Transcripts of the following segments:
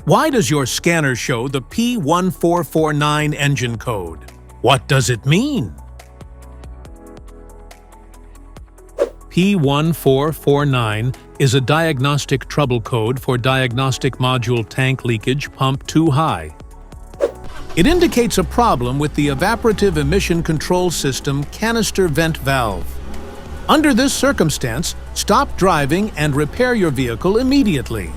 Why does your scanner show the P1449 engine code? What does it mean? P1449 is a diagnostic trouble code for diagnostic module tank leakage pump too high. It indicates a problem with the evaporative emission control system canister vent valve. Under this circumstance, stop driving and repair your vehicle immediately.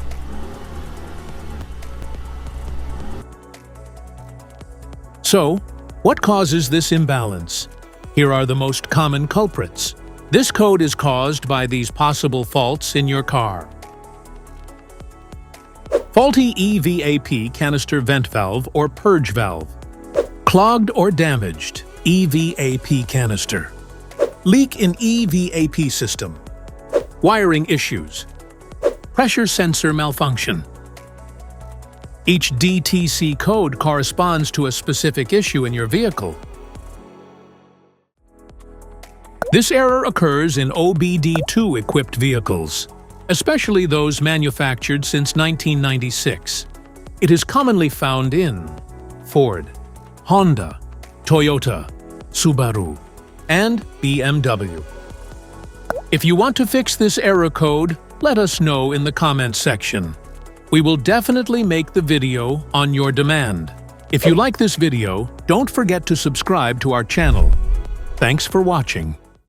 So, what causes this imbalance? Here are the most common culprits. This code is caused by these possible faults in your car. Faulty EVAP canister vent valve or purge valve. Clogged or damaged EVAP canister. Leak in EVAP system. Wiring issues. Pressure sensor malfunction. Each DTC code corresponds to a specific issue in your vehicle. This error occurs in OBD2 equipped vehicles, especially those manufactured since 1996. It is commonly found in Ford, Honda, Toyota, Subaru, and BMW. If you want to fix this error code, let us know in the comments section. We will definitely make the video on your demand. If you like this video, don't forget to subscribe to our channel. Thanks for watching.